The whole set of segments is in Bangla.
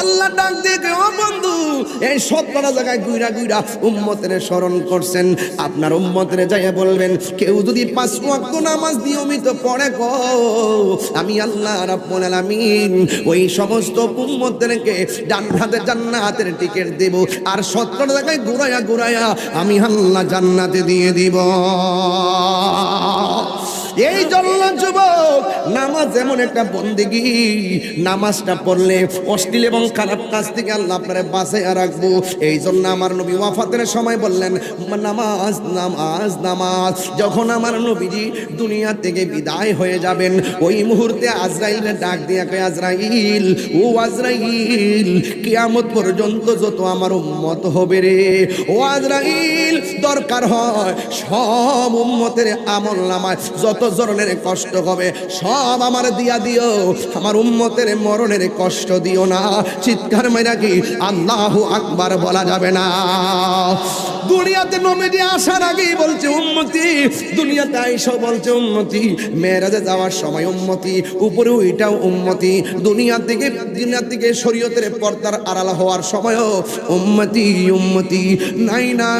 আল্লাহ ডাক দিয়ে ও বন্ধু, এই 17 জায়গায় গুইরা গুইরা উম্মতের স্মরণ করছেন। আপনার উম্মতের যাইয়া বলবেন, কেউ যদি 5 ওয়াক্ত নামাজ নিয়মিত পড়ে গো, আমি আল্লাহ রাব্বুল আলামিন ওই সমস্ত উম্মতদেরকে ডান হাতে জান্নাতের টিকিট দেব, আর 17 জায়গায় ঘুরাইয়া ঘুরাইয়া আমি আল্লাহ জান্নাতে দিয়ে দিব। এই জন্য যুবক, নামাজ এমন একটা বন্দেগী, নামাজটা পড়লে অশ্লীল এবং খারাপ কাজ থেকে আল্লাহ আপনারে বাঁচাইয়া রাখবো। এই জন্য আমার নবী ওয়াফাতের সময় বললেন, নামাজ নামাজ নামাজ। যখন আমার নবীজি দুনিয়া থেকে বিদায় হয়ে যাবেন, ওই মুহূর্তে আজরাইলের ডাক দিয়া কয়, আজরাইল, ও আজরাইল, কিয়ামত পর্যন্ত যত আমার উম্মত হবে রে, ও আজরাইল, দরকার হয় সব উম্মতের আমল নামায় যত ধরনের কষ্ট হবে সব আমার দিয়া দিও, আমার উম্মতের মরণের কষ্ট দিও না। চিৎকার মেরা কি আল্লাহু আকবার বলা যাবে না? দুনিয়াতে নবীজি আসার আগেই বলছে উম্মতি, দুনিয়াতে আইসা বলছে উম্মতি, মেরাজে যাওয়ার সময় উম্মতি, উপরে ওইটাও উম্মতি, দুনিয়া থেকে শরীয়তের পর্দার আড়াল হওয়ার সময়ও উম্মতি উম্মতি। নাই না,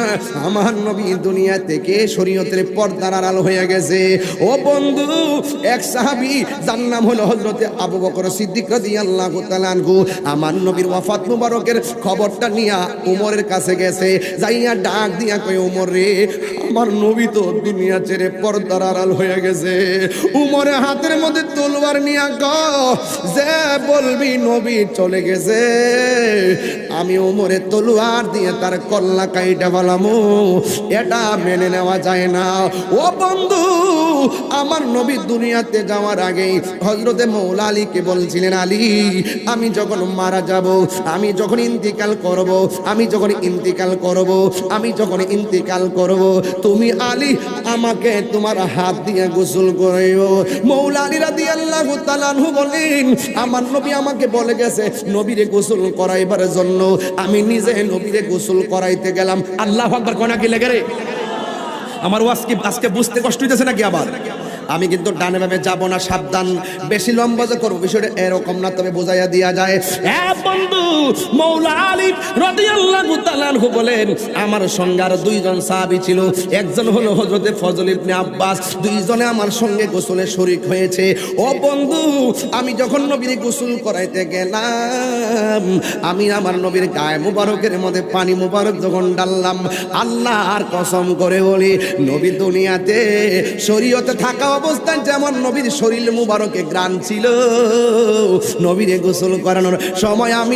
আমার নবী দুনিয়া থেকে শরীয়তের পর্দার আড়াল হয়ে গেছে। ও বন্ধু, এক সাহাবী যার নাম হলো হযরতে আবু বকর সিদ্দিক রাদিয়াল্লাহু তাআলা আনহু, আমার নবীর ওয়াফাত মুবারকের খবরটা নিয়া উমরের কাছে গেছে, যাইয়া ডাক দিয়া কয়, উমর রে, আমার নবী তো দুনিয়া ছেড়ে পর্দার আড়াল হয়ে গেছে। উমরের হাতের মধ্যে তলোয়ার নিয়া কয়, যে বলবি নবী চলে গেছে, আমি উমরের তলোয়ার দিয়ে তার কল্লা কাইটা ফেলামু, এটা মেনে নেওয়া যায় না। ও বন্ধু, আমার নবী দুনিয়াতে যাওয়ার আগে হযরতে মৌলা আলীকে বলছিলেন, আলী, আমি যখন মারা যাব, আমি যখন ইন্তিকাল করব, আমি যখন ইন্তিকাল করব, তুমি আলী আমাকে তোমার হাত দিয়ে গোসল করাইও। মৌলা আলী রাদিয়াল্লাহু তাআলা আনহু বলেন, আমার নবী আমাকে বলে গেছে নবীরে গোসল করাইবার জন্য, আমি নিজে নবীরে গোসল করাইতে গেলাম। আল্লাহু আকবার কোনা কি লাগে রে? আমার আজকে বুঝতে কষ্ট হইতেছে নাকি? আবার আমি কিন্তু ডানে বামে যাব না, সাবধান, বেশি লম্বা যে করব বিষয়টা এরকম না, তবে বোঝাইয়া দিয়া যায়। বন্ধু, মৌলা আলী রাদিয়াল্লাহু তাআলা আনহু বলেন, আমার সঙ্গে আর 2 জন সাহাবী ছিল, একজন হলো হযরতে ফজল ইবনে আব্বাস, 2 জনে আমার সঙ্গে গোসলে শরীক হয়েছে। ও বন্ধু, আমি যখন নবীর গোসল করাইতে গেলাম, আমি আমার নবীর গায়ে মুবারকের মধ্যে পানি মুবারক যখন ডাললাম, আল্লাহর কসম করে বলি, নবী দুনিয়াতে শরীয়তে থাকা অবস্থায় যেমন নবীর শরীর মুবারকে গ্রান ছিল, নবীরে গোসল করানোর সময় আমি